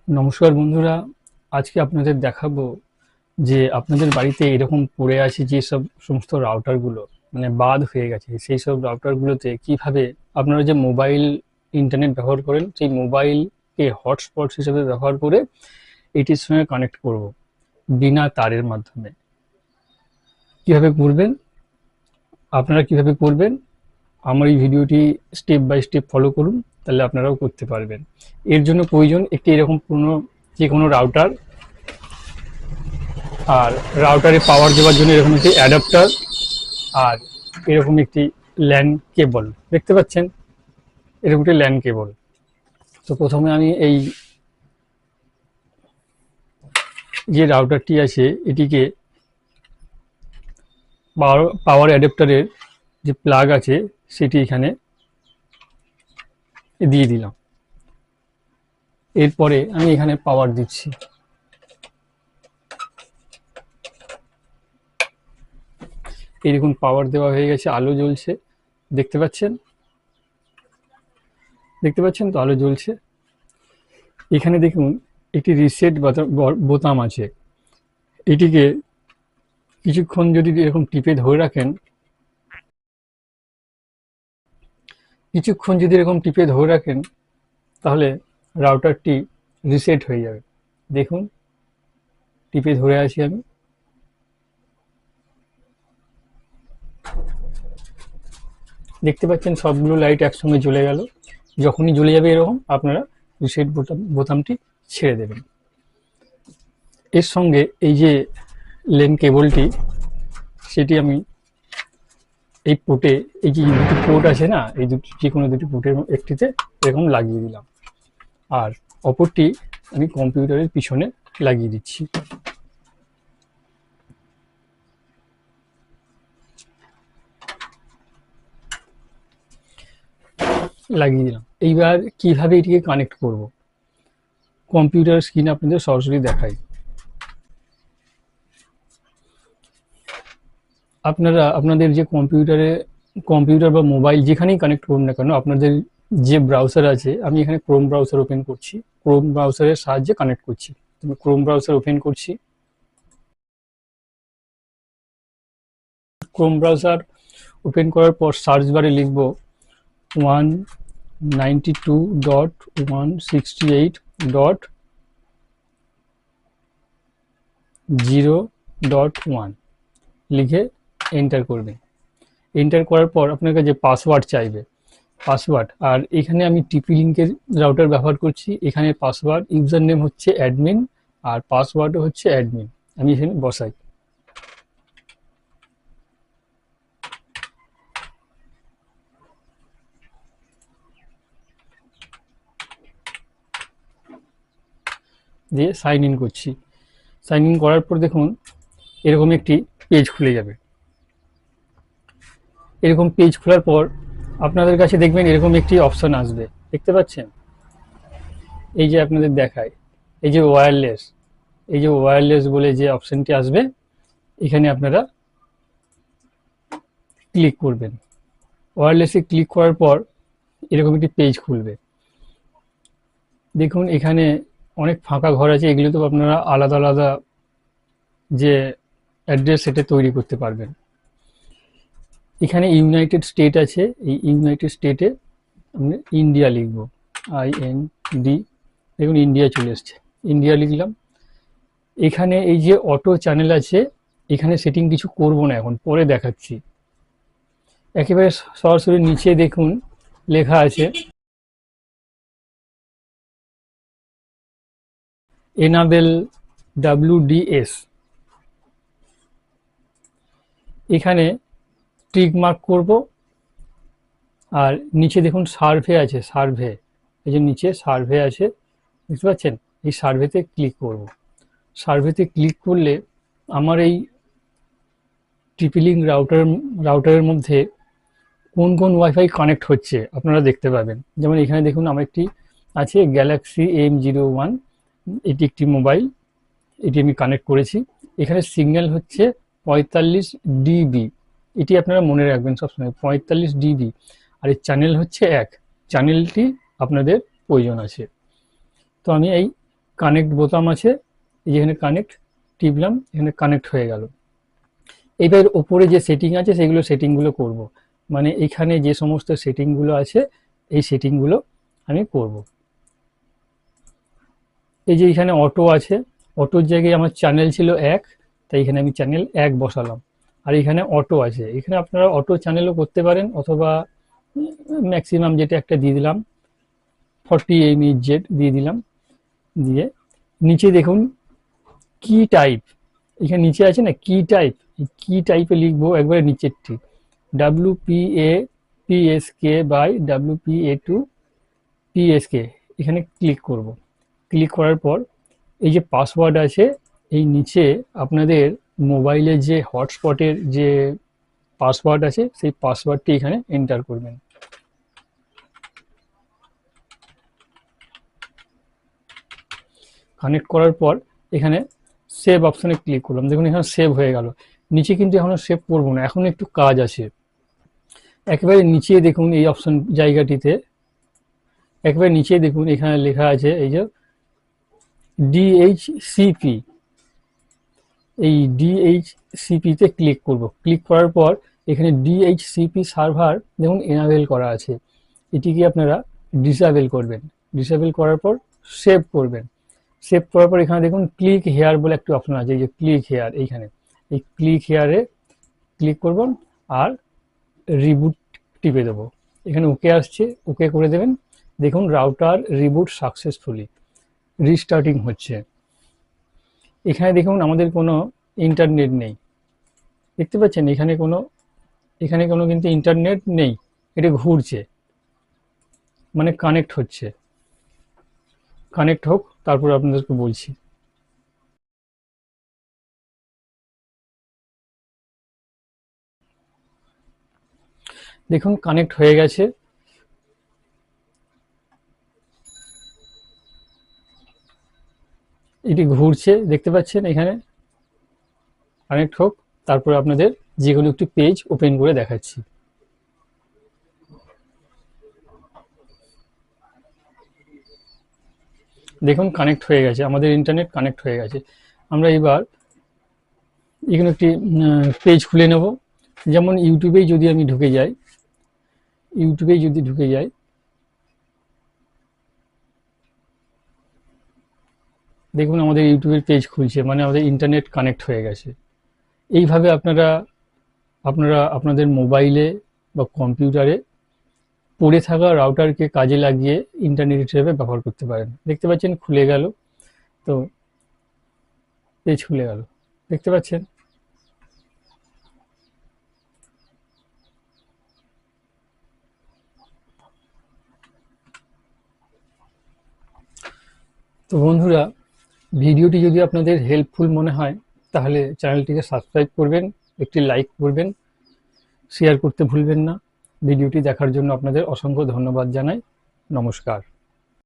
নমস্কার বন্ধুরা, আজকে আপনাদের দেখাবো যে আপনাদের বাড়িতে এরকম পড়ে আছে যে সমস্ত রাউটারগুলো মানে বাদ হয়ে গেছে, সেই সব রাউটারগুলোতে কিভাবে আপনারা যে মোবাইল ইন্টারনেট ব্যবহার করেন সেই মোবাইলকে হটস্পট হিসেবে ব্যবহার করে এটির সঙ্গে কানেক্ট করব বিনা তারের মাধ্যমে। কিভাবে করবেন, আপনারা কিভাবে করবেন আমার এই ভিডিওটি স্টেপ বাই স্টেপ ফলো করুন, তাহলে আপনারাও করতে পারবেন। এর জন্য প্রয়োজন একটি এরকম পুরনো যে কোনো রাউটার, আর রাউটারে পাওয়ার দেওয়ার জন্য এরকম একটি অ্যাডাপ্টার, আর এরকম একটি ল্যান কেবল দেখতে পাচ্ছেন, এরকম একটি ল্যান কেবল। তো প্রথমে আমি এই যে রাউটারটি আছে এটিকে পাওয়ার অ্যাডাপ্টারের যে প্লাগ আছে সেটি এখানে দিয়ে দিলাম। এরপরে আমি এখানে পাওয়ার দিচ্ছি। এইরকম পাওয়ার দেওয়া হয়ে গেছে, আলো জ্বলছে, দেখতে পাচ্ছেন, দেখতে পাচ্ছেন তো আলো জ্বলছে। এখানে দেখুন একটি রিসেট বোতাম আছে, এটিকে কিছুক্ষণ যদি এরকম টিপে ধরে রাখেন, কিছুক্ষণ যদি এরকম টিপে ধরে রাখেন তাহলে রাউটারটি রিসেট হয়ে যাবে। দেখুন টিপে ধরে আছি আমি, দেখতে পাচ্ছেন সবগুলো লাইট একসঙ্গে জ্বলে গেল। যখনই জ্বলে যাবে এরকম আপনারা রিসেট বোতামটি ছেড়ে দেবেন। এর সঙ্গে এই যে লেন কেবলটি, সেটি আমি এই পোর্টে, এই যে দুটি পোর্ট আছে না, এই দুটি যে কোনো দুটি পোর্টের একটিতে এরকম লাগিয়ে দিলাম, আর অপরটি আমি কম্পিউটারের পিছনে লাগিয়ে দিচ্ছি। লাগিয়ে দিলাম। এইবার কিভাবে এটিকে কানেক্ট করব, কম্পিউটার স্ক্রিনে আপনাদের সরাসরি দেখাই। আপনারা আপনাদের যে কম্পিউটার বা মোবাইল যেখানেই কানেক্ট করুন না কেন, আপনাদের যে ব্রাউজার আছে, আমি এখানে ক্রোম ব্রাউজার ওপেন করছি, ক্রোম ব্রাউজারের সাহায্যে কানেক্ট করছি। আমি ক্রোম ব্রাউজার ওপেন করছি। ক্রোম ব্রাউজার ওপেন করার পর সার্চ বারে লিখব 192.168.0.1 লিখে এন্টার করবেন। এন্টার করার পর আপনার কাছে পাসওয়ার্ড চাইবে, পাসওয়ার্ড। আর এখানে আমি টিপি লিঙ্কের রাউটার ব্যবহার করছি, এখানে পাসওয়ার্ড ইউজার নেম হচ্ছে অ্যাডমিন আর পাসওয়ার্ডও হচ্ছে অ্যাডমিন। আমি এখানে বসাই। দিয়ে সাইন ইন করছি। সাইন ইন করার পর দেখুন এরকম একটি পেজ খুলে যাবে। এরকম পেজ খোলার পর আপনাদের কাছে দেখবেন এরকম একটি অপশন আসবে, দেখতে পাচ্ছেন, এই যে আপনাদের দেখায়, এই যে ওয়্যারলেস, এই যে ওয়্যারলেস বলে যে অপশনটি আসবে, এখানে আপনারা ক্লিক করবেন। ওয়্যারলেসে ক্লিক করার পর এরকম একটি পেজ খুলবে। দেখুন এখানে অনেক ফাঁকা ঘর আছে, এগুলো তো আপনারা আলাদা আলাদা যে অ্যাড্রেস সেটা তৈরি করতে পারবেন। এখানে ইউনাইটেড স্টেট আছে, এই ইউনাইটেড স্টেটে আমরা ইন্ডিয়া লিখব, IND। দেখুন ইন্ডিয়া চলে এসছে, ইন্ডিয়া লিখলাম। এখানে এই যে অটো চ্যানেল আছে, এখানে সেটিং কিছু করব না, এখন পরে দেখাচ্ছি। একেবারে সরাসরি নিচে দেখুন লেখা আছে এনাবেল WDS। এখানে টিক মার্ক করব, আর নিচে দেখুন সার্ভে আছে, সার্ভে, এই যে নিচে সার্ভে আছে, বুঝতে পারছেন, এই সার্ভেতে ক্লিক করব। সার্ভেতে ক্লিক করলে আমার এই টিপি-লিঙ্ক রাউটারের মধ্যে কোন কোন ওয়াইফাই কানেক্ট হচ্ছে আপনারা দেখতে পাবেন। যেমন এখানে দেখুন আমার একটি আছে গ্যালাক্সি M01, এটি একটি মোবাইল, এটি আমি কানেক্ট করেছি। এখানে সিগন্যাল হচ্ছে 45 dB, এটি আপনারা মনে রাখবেন সবসময়, 45 dB। আর এই চ্যানেল হচ্ছে 1, চ্যানেলটি আপনাদের প্রয়োজন আছে। তো আমি এই কানেক্ট বোতাম আছে, এই যেখানে কানেক্ট টিপলাম, এখানে কানেক্ট হয়ে গেল। এবার ওপরে যে সেটিং আছে সেগুলো সেটিংগুলো করব, মানে এখানে যে সমস্ত সেটিংগুলো আছে এই সেটিংগুলো আমি করব। এই যে এখানে অটো আছে, অটোর জায়গায় আমার চ্যানেল ছিল 1, তাই এখানে আমি চ্যানেল 1 বসালাম। আর এখানে অটো আছে, এখানে আপনারা অটো চ্যানেলও করতে পারেন, অথবা ম্যাক্সিমাম যেটা একটা দিয়ে দিলাম 40 mHz দিয়ে দিলাম। দিয়ে নিচে দেখুন কি টাইপ, এখানে নিচে আছে না কি টাইপ, এই কি টাইপে লিখবো একবারে নিচেরটি, WPA/PSK বাই WPA/PSK, এখানে ক্লিক করব। ক্লিক করার পর এই যে পাসওয়ার্ড আছে, এই নিচে আপনাদের মোবাইলের যে হটস্পটের যে পাসওয়ার্ড আছে সেই পাসওয়ার্ডটি এখানে এন্টার করবেন। কানেক্ট করার পর এখানে সেভ অপশনে ক্লিক করলাম, দেখুন এখানে সেভ হয়ে গেল। নিচে কিন্তু এখনো সেভ করবো না, এখন একটু কাজ আছে। একেবারে নিচে দেখুন এই অপশন জায়গাটিতে, একেবারে নিচে দেখুন এখানে লেখা আছে এই যে DHCP, এই DHCP তে ক্লিক করব। ক্লিক করার পর এখানে DHCP সার্ভার দেখুন এনাবেল করা আছে, এটিকে আপনারা ডিসেবল করবেন। ডিসেবল করার পর সেভ করবেন। সেভ করার পর এখানে দেখুন ক্লিক হেয়ার বলে একটি অপশন আছে, এই যে ক্লিক হেয়ার, এইখানে এই ক্লিক হেয়ারে ক্লিক করবেন আর রিবুট টিপে দেবো। এখানে ওকে আসছে, ওকে করে দেবেন। দেখুন রাউটার রিবুট সাকসেসফুলি, রিস্টার্টিং হচ্ছে। এখানে দেখুন আমাদের কোনো ইন্টারনেট নেই, দেখতে পাচ্ছেন এখানে কোনো কিন্তু ইন্টারনেট নেই, এটা ঘুরছে, মানে কানেক্ট হচ্ছে। কানেক্ট হোক, তারপর আপনাদেরকে বলছি। দেখুন কানেক্ট হয়ে গেছে, এটি ঘুরছে, দেখতে পাচ্ছেন এখানে। কানেক্ট হোক, তারপর আপনাদের যে কোনো একটি পেজ ওপেন করে দেখাচ্ছি। দেখুন কানেক্ট হয়ে গেছে, আমাদের ইন্টারনেট কানেক্ট হয়ে গেছে। আমরা এবার এখানে একটি পেজ খুলে নেব। যেমন ইউটিউবেই যদি আমি ঢুকে যাই, ইউটিউবেই যদি ঢুকে যাই, দেখুন আমাদের ইউটিউবের পেজ খুলছে, মানে আমাদের ইন্টারনেট কানেক্ট হয়ে গেছে। এইভাবে আপনারা আপনাদের মোবাইলে বা কম্পিউটারে পড়ে থাকা রাউটারকে কাজে লাগিয়ে ইন্টারনেট হিসেবে ব্যবহার করতে পারেন। দেখতে পাচ্ছেন খুলে গেল, তো পেজ খুলে গেল, দেখতে পাচ্ছেন। তো বন্ধুরা, ভিডিওটি যদি আপনাদের হেল্পফুল মনে হয় তাহলে চ্যানেলটিকে সাবস্ক্রাইব করবেন, একটি লাইক করবেন, শেয়ার করতে ভুলবেন না। ভিডিওটি দেখার জন্য আপনাদের অসংখ্য ধন্যবাদ জানাই। নমস্কার।